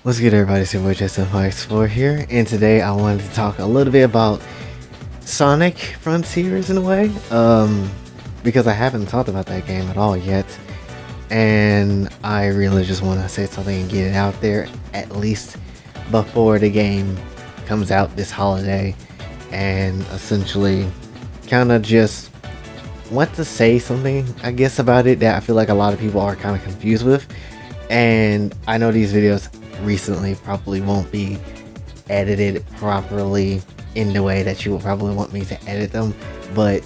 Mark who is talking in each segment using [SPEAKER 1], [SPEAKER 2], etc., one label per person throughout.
[SPEAKER 1] What's good, everybody? It's your boy Justin5Explorer here, and today I wanted to talk a little bit about Sonic Frontiers in a way, because I haven't talked about that game at all yet, and I really just want to say something and get it out there at least before the game comes out this holiday, and essentially kind of just want to say something, I guess, about it that I feel like a lot of people are kind of confused with. And I know these videos recently probably won't be edited properly in the way that you would probably want me to edit them, but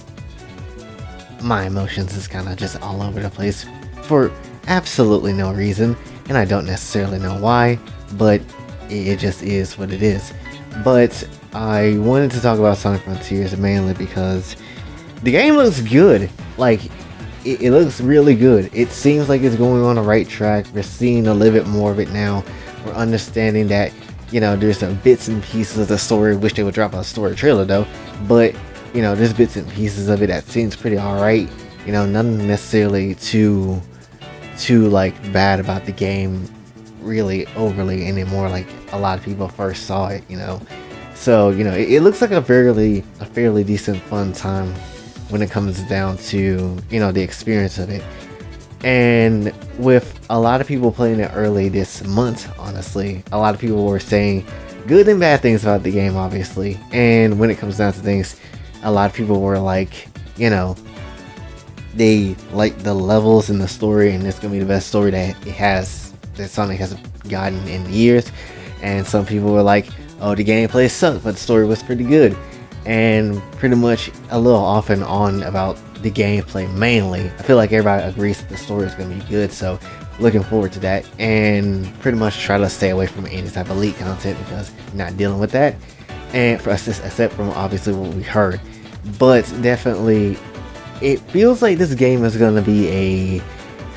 [SPEAKER 1] my emotions is kind of just all over the place for absolutely no reason, and I don't necessarily know why, but it just is what it is. But I wanted to talk about Sonic Frontiers mainly because the game looks good. Like, it looks really good. It seems like it's going on the right track. We're seeing a little bit more of it now. We're understanding that, you know, there's some bits and pieces of the story. Wish they would drop a story trailer though. But, you know, there's bits and pieces of it that seems pretty alright. You know, nothing necessarily too like bad about the game really overly anymore like a lot of people first saw it, you know. So, you know, it looks like a fairly decent fun time when it comes down to, you know, the experience of it. And with a lot of people playing it early this month, honestly, a lot of people were saying good and bad things about the game, obviously. And when it comes down to things, a lot of people were like, you know, they like the levels in the story, and it's gonna be the best story that Sonic has gotten in years. And some people were like, oh, the gameplay sucked, but the story was pretty good. And pretty much a little off and on about the gameplay mainly. I feel like everybody agrees that the story is going to be good, so looking forward to that. And pretty much try to stay away from any type of leak content because you're not dealing with that. And for us, except from obviously what we heard. But definitely, it feels like this game is going to be a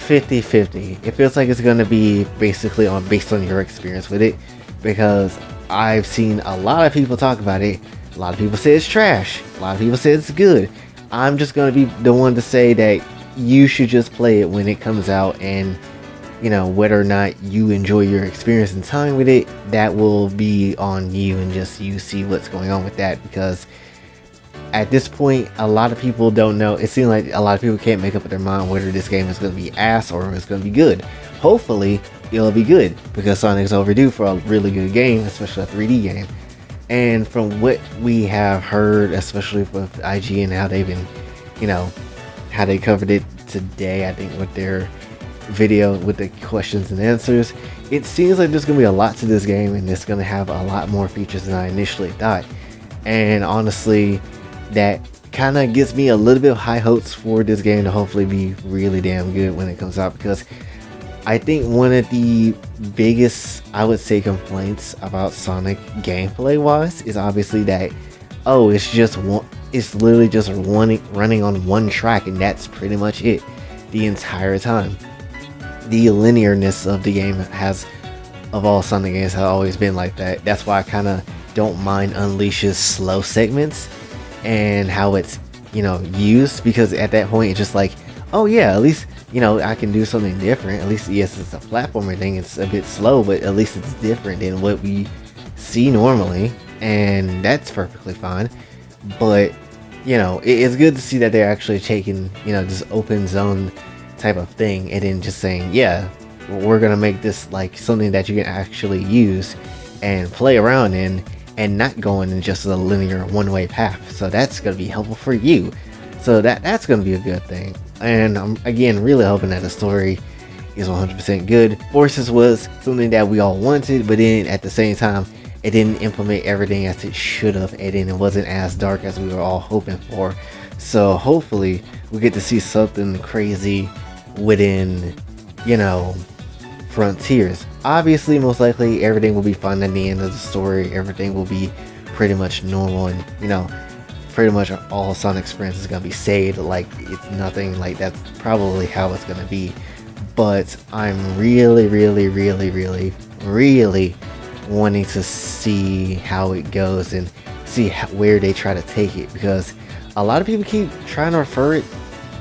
[SPEAKER 1] 50-50. It feels like it's going to be basically based on your experience with it, because I've seen a lot of people talk about it. A lot of people say it's trash. A lot of people say it's good. I'm just going to be the one to say that you should just play it when it comes out, and, you know, whether or not you enjoy your experience and time with it, that will be on you, and just you see what's going on with that. Because at this point, a lot of people don't know. It seems like a lot of people can't make up their mind whether this game is going to be ass or it's going to be good. Hopefully, it'll be good, because Sonic's overdue for a really good game, especially a 3D game. And from what we have heard, especially with IG and how they've been, you know, how they covered it today, I think with their video with the questions and answers, it seems like there's going to be a lot to this game, and it's going to have a lot more features than I initially thought. And honestly, that kind of gives me a little bit of high hopes for this game to hopefully be really damn good when it comes out, because I think one of the biggest, I would say, complaints about Sonic gameplay wise is obviously that, oh, it's literally just running on one track, and that's pretty much it the entire time. The linearness of the game of all Sonic games, has always been like that. That's why I kind of don't mind Unleash's slow segments and how it's, you know, used, because at that point it's just like, oh yeah, at least, you know, I can do something different. At least, yes, it's a platformer thing, it's a bit slow, but at least it's different than what we see normally, and that's perfectly fine. But, you know, it's good to see that they're actually taking, you know, this open zone type of thing, and then just saying, yeah, we're gonna make this like something that you can actually use and play around in, and not going in just a linear one-way path. So that's gonna be helpful for you. So that's gonna be a good thing. And I'm again really hoping that the story is 100% good. Forces was something that we all wanted, but then at the same time, it didn't implement everything as it should have, and then it wasn't as dark as we were all hoping for. So hopefully we get to see something crazy within, you know, Frontiers. Obviously, most likely everything will be fine at the end of the story. Everything will be pretty much normal, and, you know, pretty much all Sonic experience is gonna be saved like it's nothing. Like, that's probably how it's gonna be. But I'm really wanting to see how it goes, and see where they try to take it, because a lot of people keep trying to refer it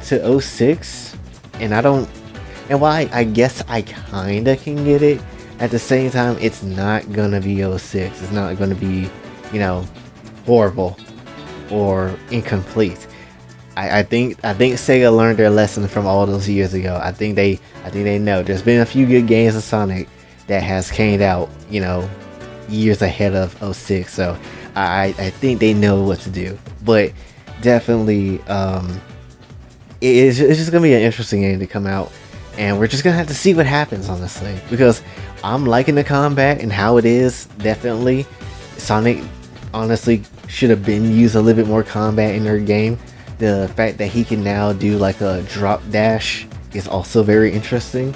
[SPEAKER 1] to 06, and I don't. And while I guess I kinda can get it, at the same time, it's not gonna be '06. It's not gonna be, you know, horrible or incomplete. I think Sega learned their lesson from all those years ago. I think they know. There's been a few good games of Sonic that has came out, you know, years ahead of '06. So I think they know what to do. But definitely, it's just gonna be an interesting game to come out, and we're just gonna have to see what happens, honestly, because I'm liking the combat and how it is. Definitely, Sonic honestly should have been used a little bit more combat in their game. The fact that he can now do like a drop dash is also very interesting,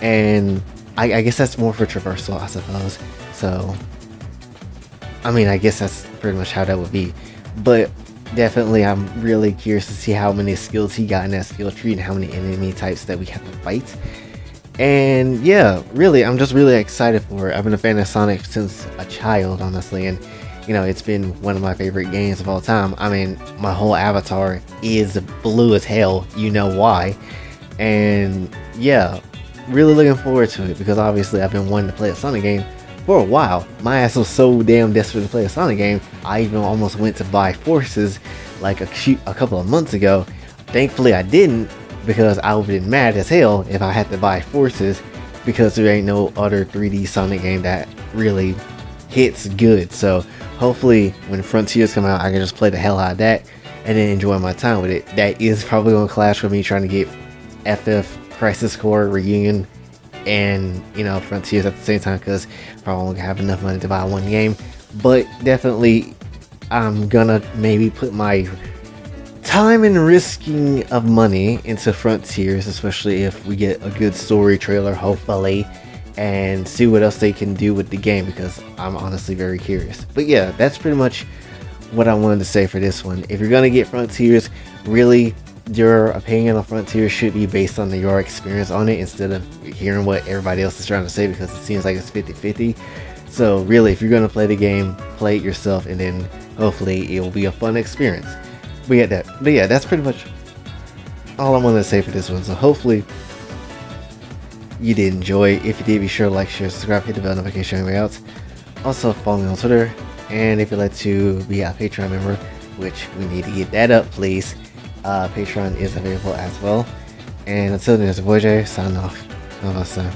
[SPEAKER 1] and I guess that's more for traversal, I suppose. So, I mean, I guess that's pretty much how that would be. But definitely, I'm really curious to see how many skills he got in that skill tree and how many enemy types that we have to fight. And yeah, really, I'm just really excited for it. I've been a fan of Sonic since a child, honestly, and you know, it's been one of my favorite games of all time. I mean, my whole avatar is blue as hell, you know why. And yeah, really looking forward to it because obviously I've been wanting to play a Sonic game for a while. My ass was so damn desperate to play a Sonic game, I even almost went to buy Forces like a couple of months ago. Thankfully I didn't, because I would have been mad as hell if I had to buy Forces, because there ain't no other 3D Sonic game that really hits good. So hopefully when Frontiers come out, I can just play the hell out of that and then enjoy my time with it. That is probably going to clash with me trying to get FF Crisis Core Reunion and, you know, Frontiers at the same time, because probably won't have enough money to buy one game. But definitely I'm gonna maybe put my time and risking of money into Frontiers, especially if we get a good story trailer, hopefully, and see what else they can do with the game, because I'm honestly very curious. But yeah, that's pretty much what I wanted to say for this one. If you're gonna get Frontiers, really your opinion on Frontiers should be based on your experience on it, instead of hearing what everybody else is trying to say, because it seems like it's 50-50. So really, if you're gonna play the game, play it yourself, and then hopefully it will be a fun experience. But yeah, that's pretty much all I wanted to say for this one. So hopefully you did enjoy. If you did, be sure to like, share, subscribe, hit the bell notification, everybody else. Also follow me on Twitter, and if you'd like to be a Patreon member, which we need to get that up, please. Patreon is available as well. And until then, it's your boy Jay, signing off. Namaste.